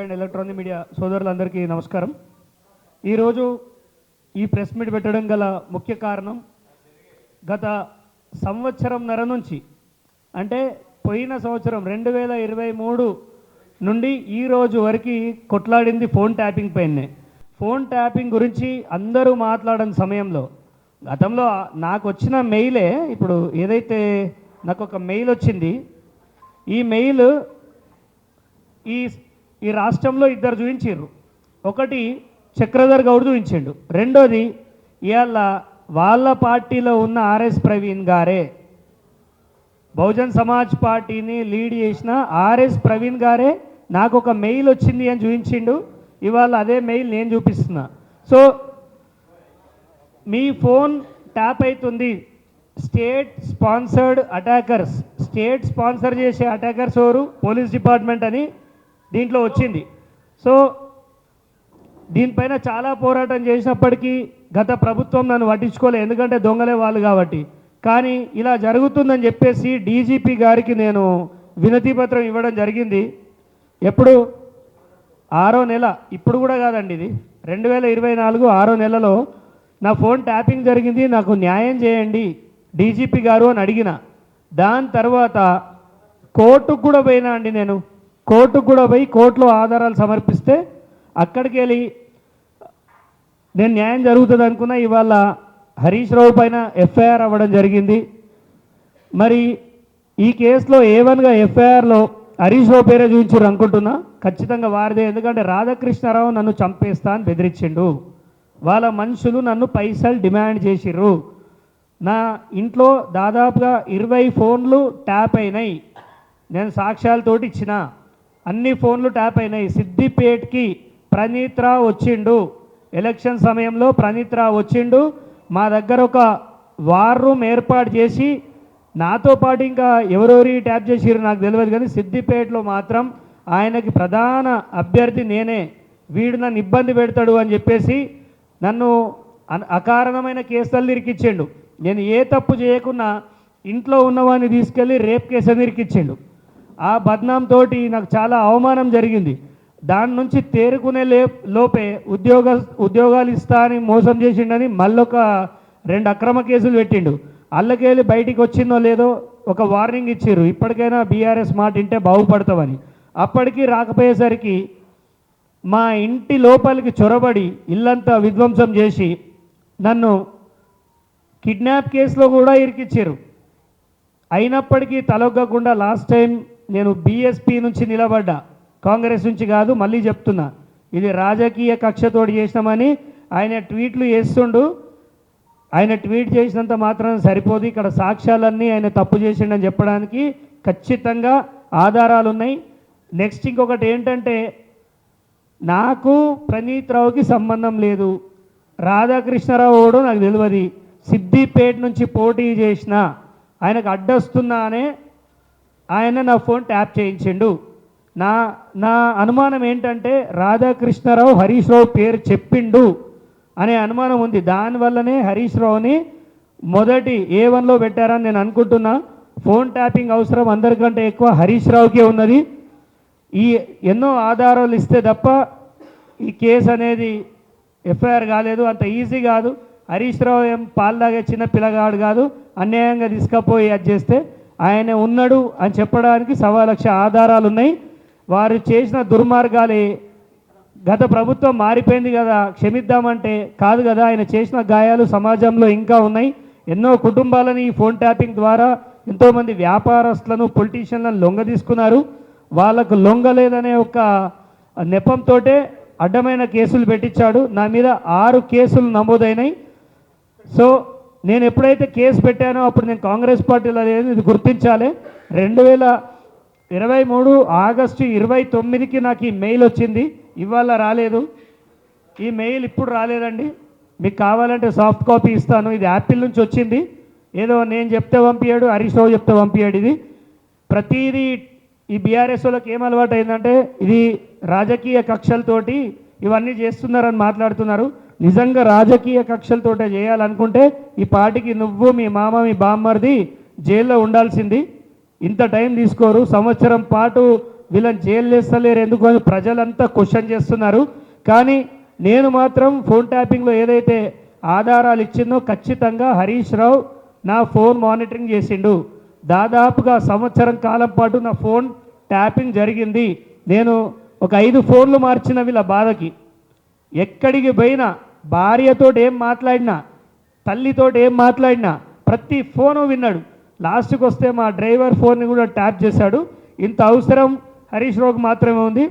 And electronic media సోదరులందరికీ నమస్కారం. ఈరోజు ఈ ప్రెస్ మీట్ పెట్టడం గల ముఖ్య కారణం, గత సంవత్సరంన్నర నుంచి అంటే పోయిన సంవత్సరం 2023 నుండి ఈ రోజు వరకు కొట్లాడింది ఫోన్ ట్యాపింగ్ పైనే. ఫోన్ ట్యాపింగ్ గురించి అందరూ మాట్లాడని సమయంలో గతంలో నాకు వచ్చిన మెయిలే, ఇప్పుడు ఏదైతే నాకు ఒక మెయిల్ వచ్చింది, ఈ మెయిల్ ఈ రాష్ట్రంలో ఇద్దరు చూపించారు. ఒకటి చక్రధర్ గౌడ్ చూపించిండు, రెండోది ఇవాళ వాళ్ళ పార్టీలో ఉన్న ఆర్ఎస్ ప్రవీణ్ గారే, బహుజన్ సమాజ్ పార్టీని లీడ్ చేసిన ఆర్ఎస్ ప్రవీణ్ గారే నాకు ఒక మెయిల్ వచ్చింది అని చూపించిండు. ఇవాళ అదే మెయిల్ నేను చూపిస్తున్నా. సో మీ ఫోన్ ట్యాప్ అవుతుంది, state sponsored attackers, state sponsor చేసే అటాకర్స్ ఎవరు, పోలీస్ డిపార్ట్మెంట్ అని దీంట్లో వచ్చింది. సో దీనిపైన చాలా పోరాటం చేసినప్పటికీ గత ప్రభుత్వం నన్ను పట్టించుకోలేదు, ఎందుకంటే దొంగలే వాళ్ళు కాబట్టి. కానీ ఇలా జరుగుతుందని చెప్పేసి డీజీపీ గారికి నేను వినతి పత్రం ఇవ్వడం జరిగింది. ఎప్పుడు 6వ నెల, ఇప్పుడు కూడా కాదండి, ఇది 2024 6వ నెలలో నా ఫోన్ ట్యాపింగ్ జరిగింది, నాకు న్యాయం చేయండి డీజీపీ గారు అని అడిగిన. దాని తర్వాత కోర్టుకు కూడా పోయినా అండి, నేను కోర్టుకు కూడా పోయి కోర్టులో ఆధారాలు సమర్పిస్తే అక్కడికి వెళ్ళి నేను న్యాయం జరుగుతుంది అనుకున్నా. ఇవాళ హరీష్ రావు పైన ఎఫ్ఐఆర్ అవ్వడం జరిగింది. మరి ఈ కేసులో A1గా ఎఫ్ఐఆర్లో హరీష్ రావు పేరే చూపించారు అనుకుంటున్నా, ఖచ్చితంగా వారిదే. ఎందుకంటే రాధాకృష్ణారావు నన్ను చంపేస్తా అని బెదిరించిండు, వాళ్ళ మనుషులు నన్ను పైసలు డిమాండ్ చేసిర్రు. నా ఇంట్లో దాదాపుగా 20 ఫోన్లు ట్యాప్ అయినాయి, నేను సాక్ష్యాలతోటి ఇచ్చిన, అన్ని ఫోన్లు ట్యాప్ అయినాయి. సిద్దిపేట్కి ప్రణీత్ రావు వచ్చిండు, ఎలక్షన్ సమయంలో ప్రణీత్ రావు వచ్చిండు. మా దగ్గర ఒక వార్ రూమ్ ఏర్పాటు చేసి, నాతో పాటు ఇంకా ఎవరెవరి ట్యాప్ చేసిర్రు నాకు తెలియదు, కానీ సిద్దిపేటలో మాత్రం ఆయనకి ప్రధాన అభ్యర్థి నేనే, వీడు నన్ను ఇబ్బంది పెడతాడు అని చెప్పేసి నన్ను అకారణమైన కేసులు ఇరికిచ్చిండు. నేను ఏ తప్పు చేయకున్నా ఇంట్లో ఉన్నవాడిని తీసుకెళ్ళి రేప్ కేసులు ఇరికిచ్చిండు. ఆ బద్నాం తోటి నాకు చాలా అవమానం జరిగింది. దాని నుంచి తేరుకునే లోపే ఉద్యోగాలు ఇస్తా అని మోసం చేసిండని మళ్ళొక 2 అక్రమ కేసులు పెట్టిండు. అల్లకెళ్ళి బయటికి వచ్చిందో లేదో ఒక వార్నింగ్ ఇచ్చారు, ఇప్పటికైనా బీఆర్ఎస్ మాట వింటే బాగుపడతామని. అప్పటికి రాకపోయేసరికి మా ఇంటి లోపలికి చొరబడి ఇల్లంతా విధ్వంసం చేసి నన్ను కిడ్నాప్ కేసులో కూడా ఇరికిచ్చారు. అయినప్పటికీ తలొగ్గకుండా లాస్ట్ టైం నేను బీఎస్పీ నుంచి నిలబడ్డా, కాంగ్రెస్ నుంచి కాదు. మళ్ళీ చెప్తున్నా, ఇది రాజకీయ కక్షతోటి చేసినామని ఆయన ట్వీట్లు చేస్తుండు. ఆయన ట్వీట్ చేసినంత మాత్రం సరిపోదు, ఇక్కడ సాక్ష్యాలన్నీ ఆయన తప్పు చేసిండని చెప్పడానికి ఖచ్చితంగా ఆధారాలు ఉన్నాయి. నెక్స్ట్ ఇంకొకటి ఏంటంటే, నాకు ప్రణీత్ రావుకి సంబంధం లేదు, రాధాకృష్ణరావు కూడా నాకు తెలియదు, సిద్దిపేట నుంచి పోటీ చేసిన ఆయనకు అడ్డొస్తున్నా అనే ఆయన నా ఫోన్ ట్యాప్ చేయించిండు. నా అనుమానం ఏంటంటే, రాధాకృష్ణరావు హరీష్ రావు పేరు చెప్పిండు అనే అనుమానం ఉంది. దానివల్లనే హరీష్ రావుని మొదటి A1లో పెట్టారని నేను అనుకుంటున్నా. ఫోన్ ట్యాపింగ్ అవసరం అందరికంటే ఎక్కువ హరీష్ రావుకే ఉన్నది. ఈ ఎన్నో ఆధారాలు ఇస్తే తప్ప ఈ కేసు అనేది ఎఫ్ఐఆర్ కాలేదు, అంత ఈజీ కాదు. హరీష్ రావు ఏం పాల్లాగే చిన్న పిల్లగాడు కాదు, అన్యాయంగా తీసుకపోయి అది చేస్తే ఆయన ఉన్నాడు అని చెప్పడానికి 1,000,000 ఆధారాలు ఉన్నాయి. వారు చేసిన దుర్మార్గాలే. గత ప్రభుత్వం మారిపోయింది కదా క్షమిద్దామంటే కాదు కదా, ఆయన చేసిన గాయాలు సమాజంలో ఇంకా ఉన్నాయి. ఎన్నో కుటుంబాలని ఈ ఫోన్ ట్యాపింగ్ ద్వారా ఎంతోమంది వ్యాపారస్తులను, పొలిటీషియన్లను లొంగ తీసుకున్నారు. వాళ్ళకు లొంగలేదనే ఒక నెపంతో అడ్డమైన కేసులు పెట్టించాడు. నా మీద 6 కేసులు నమోదైనాయి. సో నేను ఎప్పుడైతే కేసు పెట్టానో అప్పుడు నేను కాంగ్రెస్ పార్టీలో లేదు, ఇది గుర్తించాలి. 2023 ఆగస్టు 29కి నాకు ఈ మెయిల్ వచ్చింది, ఇవాళ రాలేదు. ఈ మెయిల్ ఇప్పుడు రాలేదండి, మీకు కావాలంటే సాఫ్ట్ కాపీ ఇస్తాను. ఇది యాపిల్ నుంచి వచ్చింది, ఏదో నేను చెప్తే పంపించాడు, హరీష్ రావు చెప్తే పంపించాడు. ఇది ప్రతిదీ ఈ బీఆర్ఎస్ వాళ్ళకి ఏం అలవాటు అయిందంటే, ఇది రాజకీయ కక్షలతోటి ఇవన్నీ చేస్తున్నారని మాట్లాడుతున్నారు. నిజంగా రాజకీయ కక్షలతోటే చేయాలనుకుంటే ఈ పార్టీకి నువ్వు, మీ మామ, మీ బామ్మర్ది జైల్లో ఉండాల్సింది. ఇంత టైం తీసుకోరు, సంవత్సరం పాటు వీళ్ళని జైలు వేస్తలేరు ఎందుకు అని ప్రజలంతా క్వశ్చన్ చేస్తున్నారు. కానీ నేను మాత్రం ఫోన్ ట్యాపింగ్లో ఏదైతే ఆధారాలు ఇచ్చిందో ఖచ్చితంగా హరీష్ రావు నా ఫోన్ మానిటరింగ్ చేసిండు. దాదాపుగా సంవత్సరం కాలం పాటు నా ఫోన్ ట్యాపింగ్ జరిగింది. నేను ఒక 5 ఫోన్లు మార్చిన వీళ్ళ బాధకి. ఎక్కడికి పోయినా భార్యతో ఏం మాట్లాడినా, తల్లితో ఏం మాట్లాడినా ప్రతి ఫోను విన్నాడు. లాస్ట్కి వస్తే మా డ్రైవర్ ఫోన్ని కూడా ట్యాప్ చేశాడు. ఇంత అవసరం హరీష్ రావుకి మాత్రమే ఉంది.